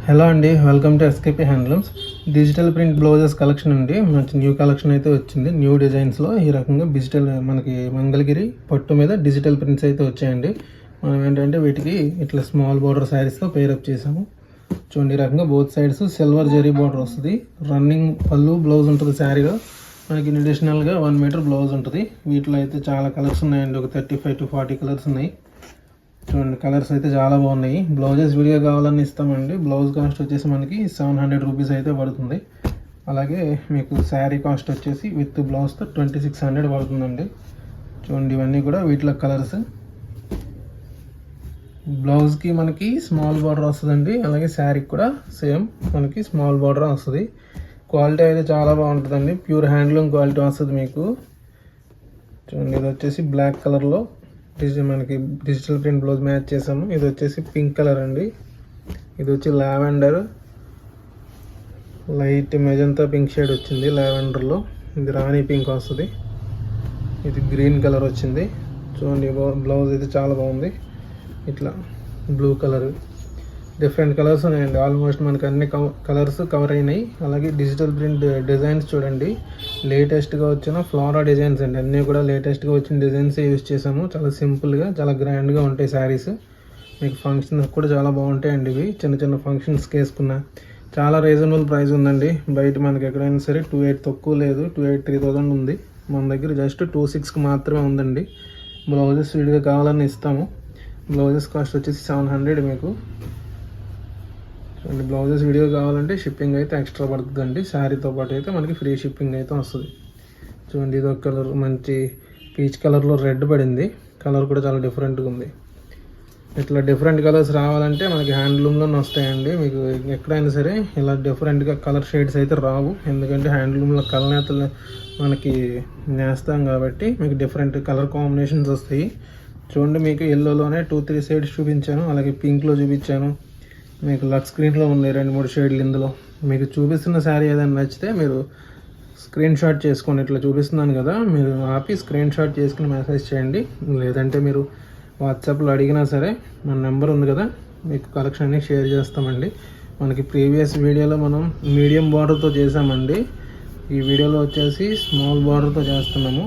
Hello అండి, welcome to SKP handlooms. Digital print blouses collection అండి. మంచి న్యూ కలెక్షన్ అయితే వచ్చింది. న్యూ డిజైన్స్లో ఈ రకంగా డిజిటల్ మనకి మంగళగిరి పట్టు మీద డిజిటల్ ప్రింట్స్ అయితే వచ్చాయండి. మనం ఏంటంటే వీటికి ఇట్లా స్మాల్ బార్డర్ శారీస్తో పేరప్ చేసాము. చూడండి, ఈ రకంగా both sides silver zari border వస్తుంది. రన్నింగ్ పళ్ళు బ్లౌజ్ ఉంటుంది శారీలో. మనకి అడిషనల్గా 1 మీటర్ బ్లౌజ్ ఉంటుంది. వీటిలో అయితే చాలా కలర్స్ ఉన్నాయండి. ఒక 35 to 40 కలర్స్ ఉన్నాయి. చూడండి, కలర్స్ అయితే చాలా బాగున్నాయి. బ్లౌజెస్ విడిగా కావాలని ఇస్తామండి. బ్లౌజ్ కాస్ట్ వచ్చేసి మనకి 700 రూపీస్ అయితే పడుతుంది. అలాగే మీకు శారీ కాస్ట్ వచ్చేసి విత్ బ్లౌజ్తో 2600 పడుతుందండి. చూడండి, ఇవన్నీ కూడా వీటిలో కలర్స్. బ్లౌజ్కి మనకి స్మాల్ బార్డర్ వస్తుందండి. అలాగే శారీకి కూడా సేమ్ మనకి స్మాల్ బార్డర్ వస్తుంది. క్వాలిటీ అయితే చాలా బాగుంటుందండి. ప్యూర్ హ్యాండ్లూమ్ క్వాలిటీ వస్తుంది మీకు. చూడండి, ఇది వచ్చేసి బ్లాక్ కలర్లో మనకి డిజిటల్ ప్రింట్ బ్లౌజ్ మ్యాచ్ చేసాము. ఇది వచ్చేసి పింక్ కలర్ అండి. ఇది వచ్చి lavender, light magenta pink shade వచ్చింది లావెండర్లో. ఇది రాణి పింక్ వస్తుంది. ఇది గ్రీన్ కలర్ వచ్చింది. చూడండి, బ్లౌజ్ అయితే చాలా బాగుంది. ఇట్లా బ్లూ కలర్, డిఫరెంట్ కలర్స్ ఉన్నాయండి. ఆల్మోస్ట్ మనకి అన్ని కలర్స్ కవర్ అయినాయి. అలాగే డిజిటల్ ప్రింట్ డిజైన్స్ చూడండి, లేటెస్ట్గా వచ్చిన ఫ్లోరా డిజైన్స్ అండి. అన్నీ కూడా లేటెస్ట్గా వచ్చిన డిజైన్స్ యూజ్ చేసాము. చాలా సింపుల్గా, చాలా గ్రాండ్గా ఉంటాయి శారీస్. మీకు ఫంక్షన్స్ కూడా చాలా బాగుంటాయండి. ఇవి చిన్న చిన్న ఫంక్షన్స్కి వేసుకున్న చాలా రీజనబుల్ ప్రైస్ ఉందండి. బయట మనకి ఎక్కడైనా సరే 28 తక్కువ లేదు. 3000 ఉంది. మన దగ్గర జస్ట్ 26కి మాత్రమే ఉందండి. బ్లౌజెస్ విడిగా కావాలని ఇస్తాము. బ్లౌజెస్ కాస్ట్ వచ్చేసి 700 మీకు. అండ్ బ్లౌజెస్ వీడియో కావాలంటే షిప్పింగ్ అయితే ఎక్స్ట్రా పడుతుందండి. శారీతో పాటు అయితే మనకి ఫ్రీ షిప్పింగ్ అయితే వస్తుంది. చూడండి, ఇది ఒక కలర్, మంచి పీచ్ కలర్లో రెడ్ పడింది. కలర్ కూడా చాలా డిఫరెంట్గా ఉంది. ఇట్లా డిఫరెంట్ కలర్స్ రావాలంటే మనకి హ్యాండ్లూమ్లోనే వస్తాయండి. మీకు ఎక్కడైనా సరే ఇలా డిఫరెంట్గా కలర్ షేడ్స్ అయితే రావు. ఎందుకంటే హ్యాండ్లూమ్లో కలనేతలు మనకి నేస్తాం కాబట్టి మీకు డిఫరెంట్ కలర్ కాంబినేషన్స్ వస్తాయి. చూడండి, మీకు ఎల్లోలోనే 2-3 షేడ్స్ చూపించాను. అలాగే పింక్లో చూపించాను. మీకు లక్ స్క్రీన్లో ఉన్నాయి 2-3 షేడ్లు. ఇందులో మీకు చూపిస్తున్న శారీ ఏదైనా నచ్చితే మీరు స్క్రీన్ షాట్ చేసుకోండి. ఇట్లా చూపిస్తున్నాను కదా, మీరు ఆపి స్క్రీన్ షాట్ చేసుకుని మెసేజ్ చేయండి. లేదంటే మీరు వాట్సాప్లో అడిగినా సరే మన నెంబర్ ఉంది కదా, మీకు కలెక్షన్ అన్ని షేర్ చేస్తామండి. మనకి ప్రీవియస్ వీడియోలో మనం మీడియం బార్డర్తో చేసామండి. ఈ వీడియోలో వచ్చేసి స్మాల్ బార్డర్తో చేస్తున్నాము.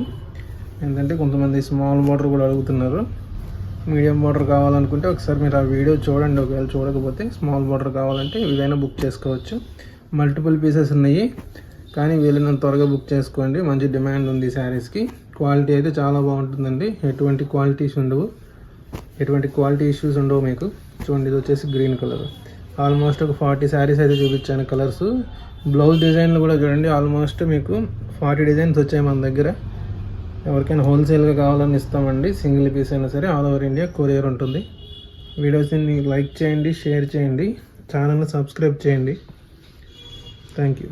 ఎందుకంటే కొంతమంది స్మాల్ బార్డర్ కూడా అడుగుతున్నారు. మీడియం బార్డర్ కావాలనుకుంటే ఒకసారి మీరు ఆ వీడియో చూడండి. ఒకవేళ చూడకపోతే స్మాల్ బార్డర్ కావాలంటే ఏదైనా బుక్ చేసుకోవచ్చు. మల్టిపుల్ పీసెస్ ఉన్నాయి, కానీ వీళ్ళని త్వరగా బుక్ చేసుకోండి. మంచి డిమాండ్ ఉంది ఈ శారీస్కి. క్వాలిటీ అయితే చాలా బాగుంటుందండి. ఎటువంటి క్వాలిటీ ఇష్యూస్ ఉండవు మీకు. చూడండి, ఇది వచ్చేసి గ్రీన్ కలర్. ఆల్మోస్ట్ ఒక 40 శారీస్ అయితే చూపించాను కలర్స్. బ్లౌజ్ డిజైన్లు కూడా చూడండి, ఆల్మోస్ట్ మీకు 40 డిజైన్స్ వచ్చాయి మన దగ్గర. ఎవరికైనా హోల్సేల్గా కావాలని ఇస్తామండి. సింగిల్ పీస్ అయినా సరే ఆల్ ఓవర్ ఇండియా కొరియర్ ఉంటుంది. వీడియోస్ని లైక్ చేయండి, షేర్ చేయండి, ఛానల్ని సబ్స్క్రైబ్ చేయండి. Thank you.